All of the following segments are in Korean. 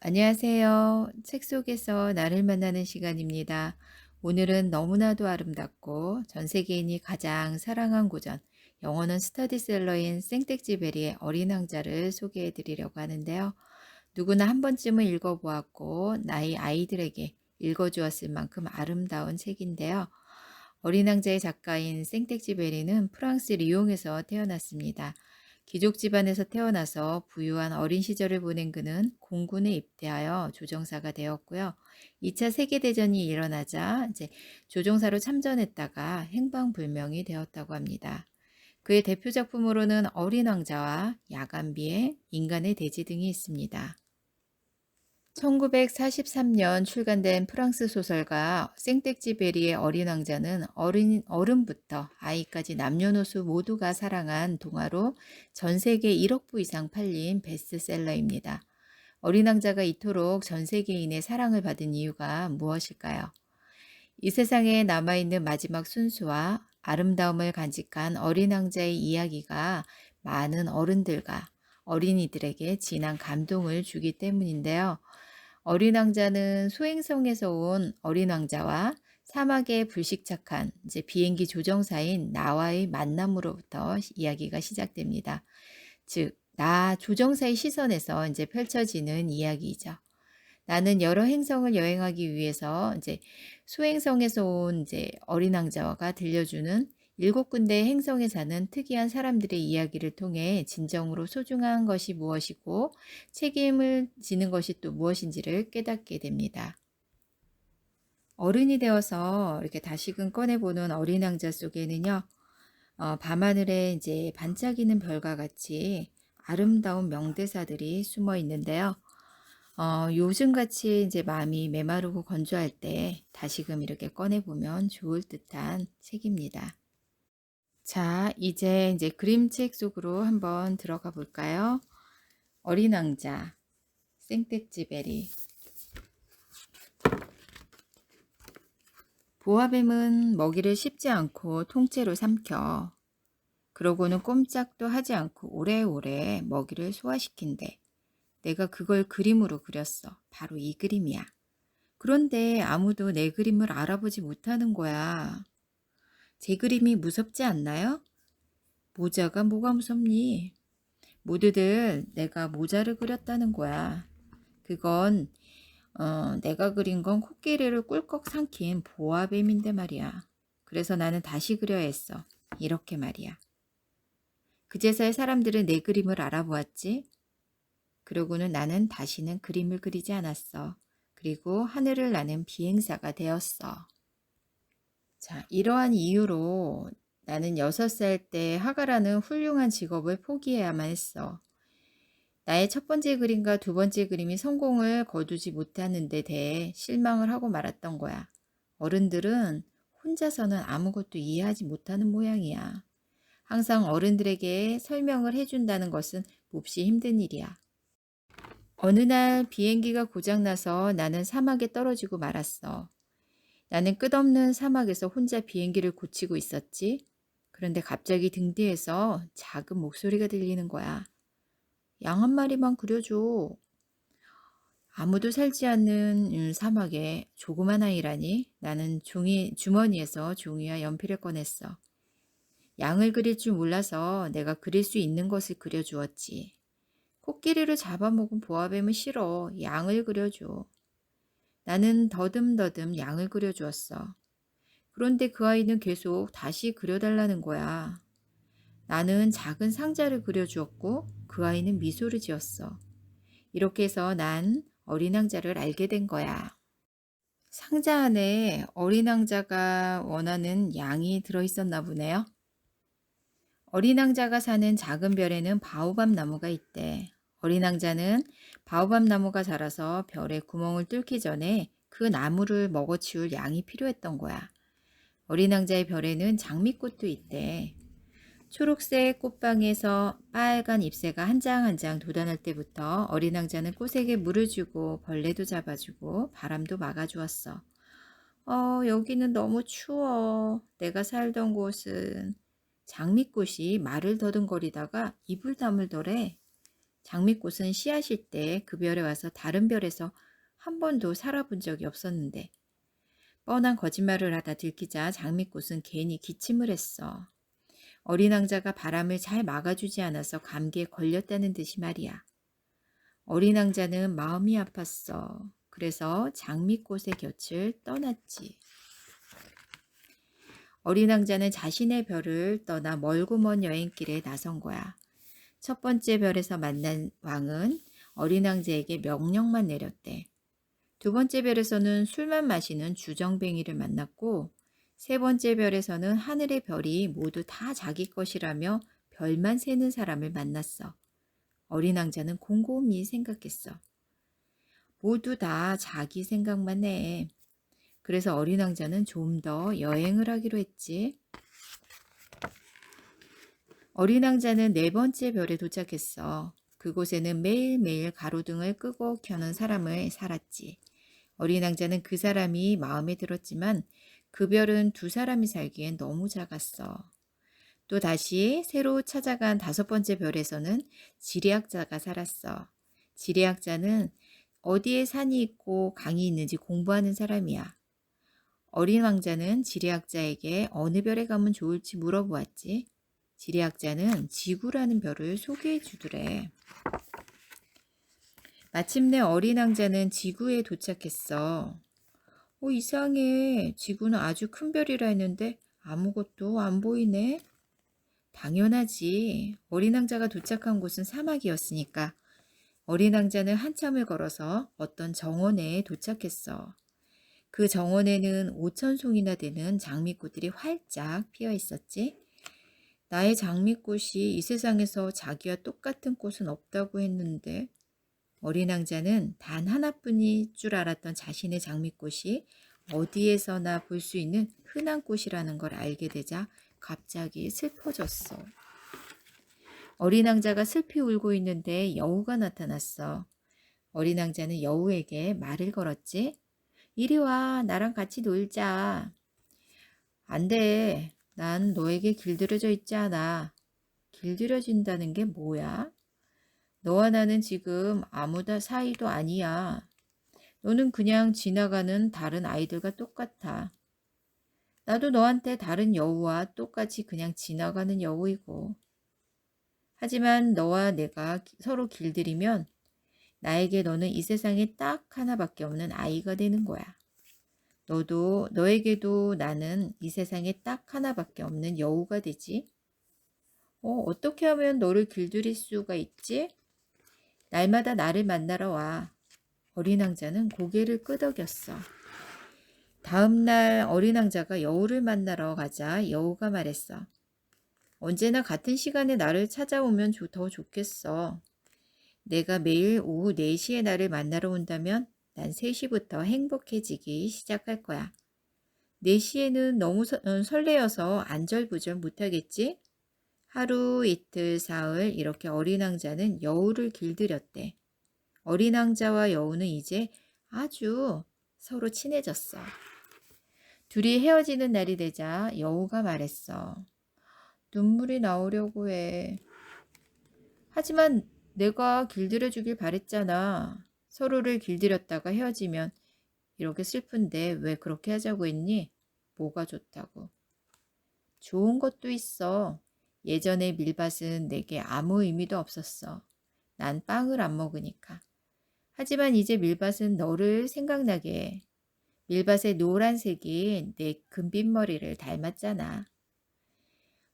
안녕하세요. 책 속에서 나를 만나는 시간입니다. 오늘은 너무나도 아름답고 전 세계인이 가장 사랑한 고전, 영어는 스터디셀러인 생텍쥐 베리의 어린 왕자를 소개해 드리려고 하는데요. 누구나 한 번쯤은 읽어보았고 나이 아이들에게 읽어주었을 만큼 아름다운 책인데요. 어린 왕자의 작가인 생텍쥐 베리는 프랑스 리옹에서 태어났습니다. 귀족 집안에서 태어나서 부유한 어린 시절을 보낸 그는 공군에 입대하여 조종사가 되었고요. 2차 세계대전이 일어나자 이제 조종사로 참전했다가 행방불명이 되었다고 합니다. 그의 대표 작품으로는 어린 왕자와 야간 비행, 인간의 대지 등이 있습니다. 1943년 출간된 프랑스 소설가 생텍쥐 베리의 어린 왕자는 어른부터 아이까지 남녀노소 모두가 사랑한 동화로 전 세계 1억 부 이상 팔린 베스트셀러입니다. 어린 왕자가 이토록 전 세계인의 사랑을 받은 이유가 무엇일까요? 이 세상에 남아있는 마지막 순수와 아름다움을 간직한 어린 왕자의 이야기가 많은 어른들과 어린이들에게 진한 감동을 주기 때문인데요. 어린 왕자는 소행성에서 온 어린 왕자와 사막에 불식착한 이제 비행기 조종사인 나와의 만남으로부터 이야기가 시작됩니다. 즉, 나 조종사의 시선에서 이제 펼쳐지는 이야기죠. 나는 여러 행성을 여행하기 위해서 이제 소행성에서 온 이제 어린 왕자가 들려주는 7군데의 행성에 사는 특이한 사람들의 이야기를 통해 진정으로 소중한 것이 무엇이고 책임을 지는 것이 또 무엇인지를 깨닫게 됩니다. 어른이 되어서 이렇게 다시금 꺼내보는 어린 왕자 속에는요, 밤하늘에 이제 반짝이는 별과 같이 아름다운 명대사들이 숨어 있는데요. 요즘같이 이제 마음이 메마르고 건조할 때 다시금 이렇게 꺼내보면 좋을 듯한 책입니다. 자, 이제 그림책 속으로 한번 들어가 볼까요? 어린 왕자, 생텍쥐 베리. 보아뱀은 먹이를 씹지 않고 통째로 삼켜. 그러고는 꼼짝도 하지 않고 오래오래 먹이를 소화시킨대. 내가 그걸 그림으로 그렸어. 바로 이 그림이야. 그런데 아무도 내 그림을 알아보지 못하는 거야. 제 그림이 무섭지 않나요? 모자가 뭐가 무섭니? 모두들 내가 모자를 그렸다는 거야. 그건 내가 그린 건 코끼리를 꿀꺽 삼킨 보아뱀인데 말이야. 그래서 나는 다시 그려야 했어. 이렇게 말이야. 그제서야 사람들은 내 그림을 알아보았지. 그러고는 나는 다시는 그림을 그리지 않았어. 그리고 하늘을 나는 비행사가 되었어. 자, 이러한 이유로 나는 6살 때 화가라는 훌륭한 직업을 포기해야만 했어. 나의 첫 번째 그림과 두 번째 그림이 성공을 거두지 못하는 데 대해 실망을 하고 말았던 거야. 어른들은 혼자서는 아무것도 이해하지 못하는 모양이야. 항상 어른들에게 설명을 해준다는 것은 몹시 힘든 일이야. 어느 날 비행기가 고장나서 나는 사막에 떨어지고 말았어. 나는 끝없는 사막에서 혼자 비행기를 고치고 있었지. 그런데 갑자기 등 뒤에서 작은 목소리가 들리는 거야. 양 한 마리만 그려줘. 아무도 살지 않는 사막에 조그만 아이라니. 나는 주머니에서 종이와 연필을 꺼냈어. 양을 그릴 줄 몰라서 내가 그릴 수 있는 것을 그려주었지. 코끼리를 잡아먹은 보아뱀은 싫어. 양을 그려줘. 나는 더듬더듬 양을 그려주었어. 그런데 그 아이는 계속 다시 그려달라는 거야. 나는 작은 상자를 그려주었고 그 아이는 미소를 지었어. 이렇게 해서 난 어린 왕자를 알게 된 거야. 상자 안에 어린 왕자가 원하는 양이 들어있었나 보네요. 어린 왕자가 사는 작은 별에는 바오밥 나무가 있대. 어린 왕자는 바오밥 나무가 자라서 별에 구멍을 뚫기 전에 그 나무를 먹어치울 양이 필요했던 거야. 어린 왕자의 별에는 장미꽃도 있대. 초록색 꽃방에서 빨간 잎새가 한 장 한 장 돋아날 때부터 어린 왕자는 꽃에게 물을 주고 벌레도 잡아주고 바람도 막아주었어. 여기는 너무 추워. 내가 살던 곳은 장미꽃이 말을 더듬거리다가 입을 다물더래. 장미꽃은 씨앗일 때 그 별에 와서 다른 별에서 한 번도 살아본 적이 없었는데 뻔한 거짓말을 하다 들키자 장미꽃은 괜히 기침을 했어. 어린 왕자가 바람을 잘 막아주지 않아서 감기에 걸렸다는 듯이 말이야. 어린 왕자는 마음이 아팠어. 그래서 장미꽃의 곁을 떠났지. 어린 왕자는 자신의 별을 떠나 멀고 먼 여행길에 나선 거야. 첫 번째 별에서 만난 왕은 어린 왕자에게 명령만 내렸대. 두 번째 별에서는 술만 마시는 주정뱅이를 만났고, 세 번째 별에서는 하늘의 별이 모두 다 자기 것이라며 별만 세는 사람을 만났어. 어린 왕자는 곰곰이 생각했어. 모두 다 자기 생각만 해. 그래서 어린 왕자는 좀 더 여행을 하기로 했지. 어린 왕자는 네 번째 별에 도착했어. 그곳에는 매일매일 가로등을 끄고 켜는 사람을 살았지. 어린 왕자는 그 사람이 마음에 들었지만 그 별은 두 사람이 살기엔 너무 작았어. 또 다시 새로 찾아간 다섯 번째 별에서는 지리학자가 살았어. 지리학자는 어디에 산이 있고 강이 있는지 공부하는 사람이야. 어린 왕자는 지리학자에게 어느 별에 가면 좋을지 물어보았지. 지리학자는 지구라는 별을 소개해 주더래. 마침내 어린 왕자는 지구에 도착했어. 이상해. 지구는 아주 큰 별이라 했는데 아무것도 안 보이네. 당연하지. 어린 왕자가 도착한 곳은 사막이었으니까. 어린 왕자는 한참을 걸어서 어떤 정원에 도착했어. 그 정원에는 5,000송이나 되는 장미꽃들이 활짝 피어 있었지. 나의 장미꽃이 이 세상에서 자기와 똑같은 꽃은 없다고 했는데 어린 왕자는 단 하나뿐일 줄 알았던 자신의 장미꽃이 어디에서나 볼 수 있는 흔한 꽃이라는 걸 알게 되자 갑자기 슬퍼졌어. 어린 왕자가 슬피 울고 있는데 여우가 나타났어. 어린 왕자는 여우에게 말을 걸었지. 이리 와, 나랑 같이 놀자. 안 돼. 난 너에게 길들여져 있지 않아. 길들여진다는 게 뭐야? 너와 나는 지금 아무 사이도 아니야. 너는 그냥 지나가는 다른 아이들과 똑같아. 나도 너한테 다른 여우와 똑같이 그냥 지나가는 여우이고. 하지만 너와 내가 서로 길들이면 나에게 너는 이 세상에 딱 하나밖에 없는 아이가 되는 거야. 너에게도 나는 이 세상에 딱 하나밖에 없는 여우가 되지. 어떻게 하면 너를 길들일 수가 있지? 날마다 나를 만나러 와. 어린 왕자는 고개를 끄덕였어. 다음 날 어린 왕자가 여우를 만나러 가자 여우가 말했어. 언제나 같은 시간에 나를 찾아오면 더 좋겠어. 내가 매일 오후 4시에 나를 만나러 온다면 난 3시부터 행복해지기 시작할 거야. 4시에는 너무 설레어서 안절부절 못하겠지? 하루 이틀 사흘 이렇게 어린 왕자는 여우를 길들였대. 어린 왕자와 여우는 이제 아주 서로 친해졌어. 둘이 헤어지는 날이 되자 여우가 말했어. 눈물이 나오려고 해. 하지만 내가 길들여주길 바랬잖아. 서로를 길들였다가 헤어지면 이렇게 슬픈데 왜 그렇게 하자고 했니? 뭐가 좋다고? 좋은 것도 있어. 예전에 밀밭은 내게 아무 의미도 없었어. 난 빵을 안 먹으니까. 하지만 이제 밀밭은 너를 생각나게 해. 밀밭의 노란색이 내 금빛 머리를 닮았잖아.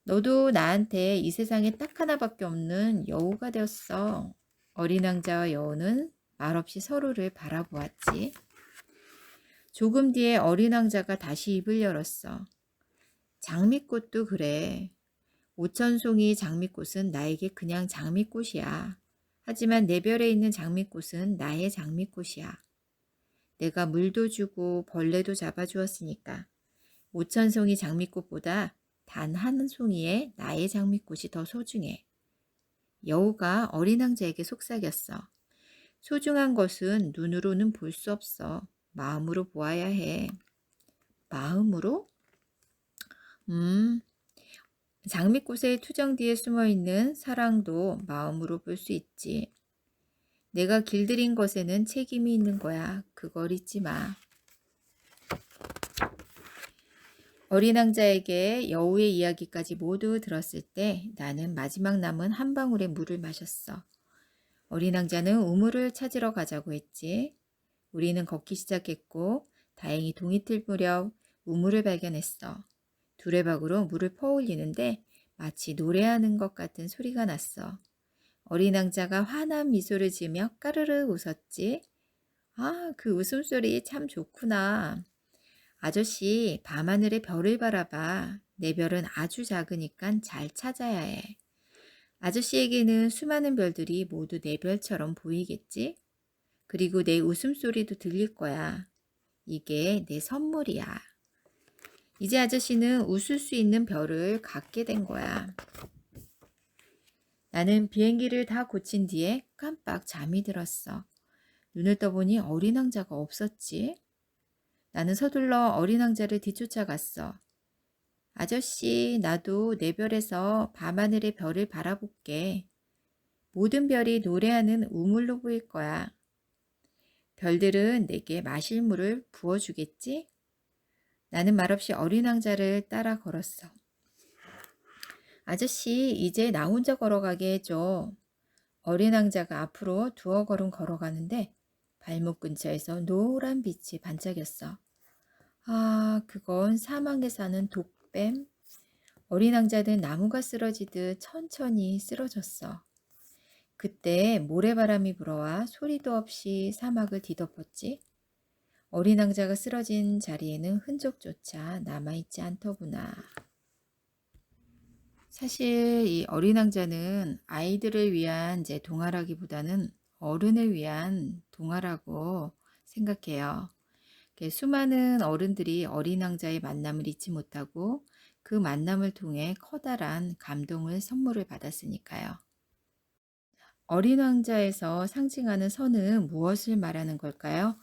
너도 나한테 이 세상에 딱 하나밖에 없는 여우가 되었어. 어린 왕자와 여우는 말없이 서로를 바라보았지. 조금 뒤에 어린 왕자가 다시 입을 열었어. 장미꽃도 그래. 5,000송이 장미꽃은 나에게 그냥 장미꽃이야. 하지만 내 별에 있는 장미꽃은 나의 장미꽃이야. 내가 물도 주고 벌레도 잡아주었으니까 5,000송이 장미꽃보다 단 한 송이의 나의 장미꽃이 더 소중해. 여우가 어린 왕자에게 속삭였어. 소중한 것은 눈으로는 볼 수 없어. 마음으로 보아야 해. 마음으로? 장미꽃의 투정 뒤에 숨어있는 사랑도 마음으로 볼 수 있지. 내가 길들인 것에는 책임이 있는 거야. 그걸 잊지 마. 어린 왕자에게 여우의 이야기까지 모두 들었을 때 나는 마지막 남은 한 방울의 물을 마셨어. 어린 왕자는 우물을 찾으러 가자고 했지. 우리는 걷기 시작했고 다행히 동이 틀 무렵 우물을 발견했어. 두레박으로 물을 퍼올리는데 마치 노래하는 것 같은 소리가 났어. 어린 왕자가 환한 미소를 지으며 까르르 웃었지. 아, 그 웃음소리 참 좋구나. 아저씨, 밤하늘의 별을 바라봐. 내 별은 아주 작으니까 잘 찾아야 해. 아저씨에게는 수많은 별들이 모두 내 별처럼 보이겠지? 그리고 내 웃음소리도 들릴 거야. 이게 내 선물이야. 이제 아저씨는 웃을 수 있는 별을 갖게 된 거야. 나는 비행기를 다 고친 뒤에 깜빡 잠이 들었어. 눈을 떠보니 어린 왕자가 없었지. 나는 서둘러 어린 왕자를 뒤쫓아갔어. 아저씨, 나도 내 별에서 밤하늘의 별을 바라볼게. 모든 별이 노래하는 우물로 보일 거야. 별들은 내게 마실 물을 부어주겠지? 나는 말없이 어린 왕자를 따라 걸었어. 아저씨, 이제 나 혼자 걸어가게 해줘. 어린 왕자가 앞으로 두어 걸음 걸어가는데 발목 근처에서 노란 빛이 반짝였어. 아, 그건 사막에 사는 독뱀. 어린 왕자는 나무가 쓰러지듯 천천히 쓰러졌어. 그때 모래바람이 불어와 소리도 없이 사막을 뒤덮었지. 어린 왕자가 쓰러진 자리에는 흔적조차 남아있지 않더구나. 사실 이 어린 왕자는 아이들을 위한 동화라기보다는 어른을 위한 동화라고 생각해요. 수많은 어른들이 어린 왕자의 만남을 잊지 못하고 그 만남을 통해 커다란 감동을 선물을 받았으니까요. 어린 왕자에서 상징하는 선은 무엇을 말하는 걸까요?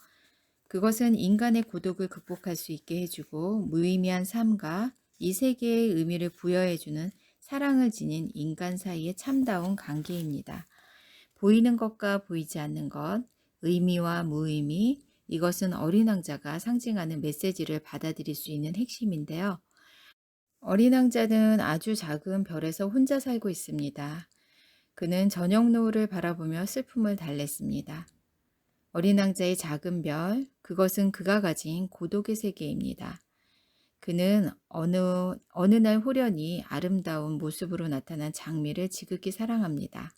그것은 인간의 고독을 극복할 수 있게 해주고 무의미한 삶과 이 세계의 의미를 부여해주는 사랑을 지닌 인간 사이의 참다운 관계입니다. 보이는 것과 보이지 않는 것, 의미와 무의미, 이것은 어린 왕자가 상징하는 메시지를 받아들일 수 있는 핵심인데요. 어린 왕자는 아주 작은 별에서 혼자 살고 있습니다. 그는 저녁 노을을 바라보며 슬픔을 달랬습니다. 어린 왕자의 작은 별, 그것은 그가 가진 고독의 세계입니다. 그는 어느 날 호련히 아름다운 모습으로 나타난 장미를 지극히 사랑합니다.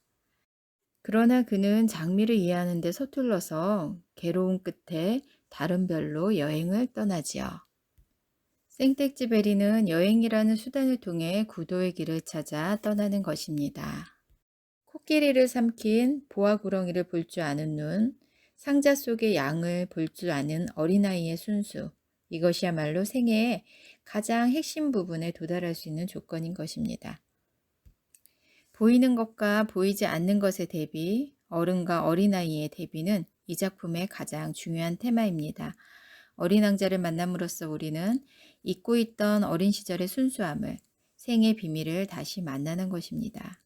그러나 그는 장미를 이해하는 데 서툴러서 괴로운 끝에 다른 별로 여행을 떠나지요. 생텍쥐베리는 여행이라는 수단을 통해 구도의 길을 찾아 떠나는 것입니다. 코끼리를 삼킨 보아구렁이를 볼 줄 아는 눈, 상자 속의 양을 볼 줄 아는 어린아이의 순수, 이것이야말로 생애의 가장 핵심 부분에 도달할 수 있는 조건인 것입니다. 보이는 것과 보이지 않는 것의 대비, 어른과 어린아이의 대비는 이 작품의 가장 중요한 테마입니다. 어린 왕자를 만남으로써 우리는 잊고 있던 어린 시절의 순수함을, 생의 비밀을 다시 만나는 것입니다.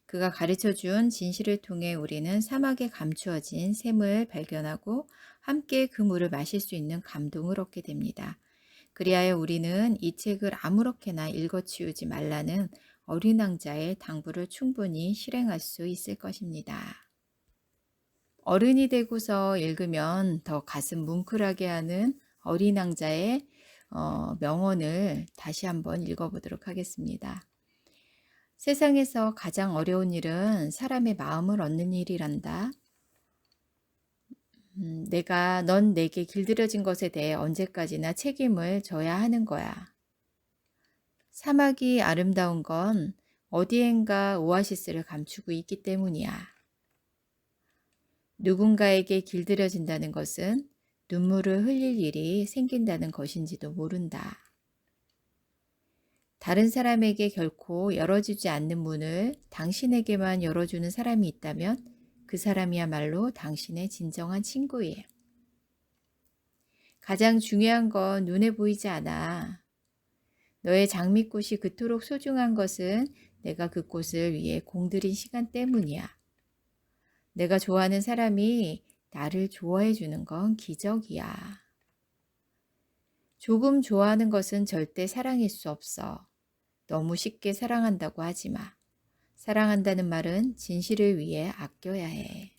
그가 가르쳐준 진실을 통해 우리는 사막에 감추어진 샘을 발견하고 함께 그 물을 마실 수 있는 감동을 얻게 됩니다. 그리하여 우리는 이 책을 아무렇게나 읽어치우지 말라는 어린 왕자의 당부를 충분히 실행할 수 있을 것입니다. 어른이 되고서 읽으면 더 가슴 뭉클하게 하는 어린 왕자의 명언을 다시 한번 읽어보도록 하겠습니다. 세상에서 가장 어려운 일은 사람의 마음을 얻는 일이란다. 넌 내게 길들여진 것에 대해 언제까지나 책임을 져야 하는 거야. 사막이 아름다운 건 어디엔가 오아시스를 감추고 있기 때문이야. 누군가에게 길들여진다는 것은 눈물을 흘릴 일이 생긴다는 것인지도 모른다. 다른 사람에게 결코 열어주지 않는 문을 당신에게만 열어주는 사람이 있다면 그 사람이야말로 당신의 진정한 친구예요. 가장 중요한 건 눈에 보이지 않아. 너의 장미꽃이 그토록 소중한 것은 내가 그 꽃을 위해 공들인 시간 때문이야. 내가 좋아하는 사람이 나를 좋아해 주는 건 기적이야. 조금 좋아하는 것은 절대 사랑일 수 없어. 너무 쉽게 사랑한다고 하지 마. 사랑한다는 말은 진실을 위해 아껴야 해.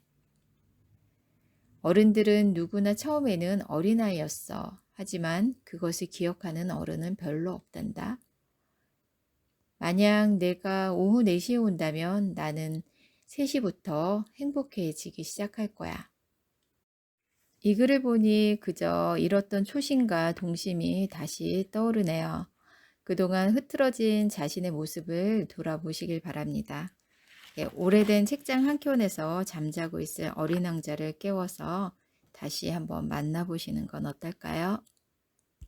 어른들은 누구나 처음에는 어린아이였어. 하지만 그것을 기억하는 어른은 별로 없단다. 만약 내가 오후 4시에 온다면 나는 3시부터 행복해지기 시작할 거야. 이 글을 보니 그저 잃었던 초심과 동심이 다시 떠오르네요. 그동안 흐트러진 자신의 모습을 돌아보시길 바랍니다. 예, 오래된 책장 한 켠에서 잠자고 있을 어린 왕자를 깨워서 다시 한번 만나보시는 건 어떨까요?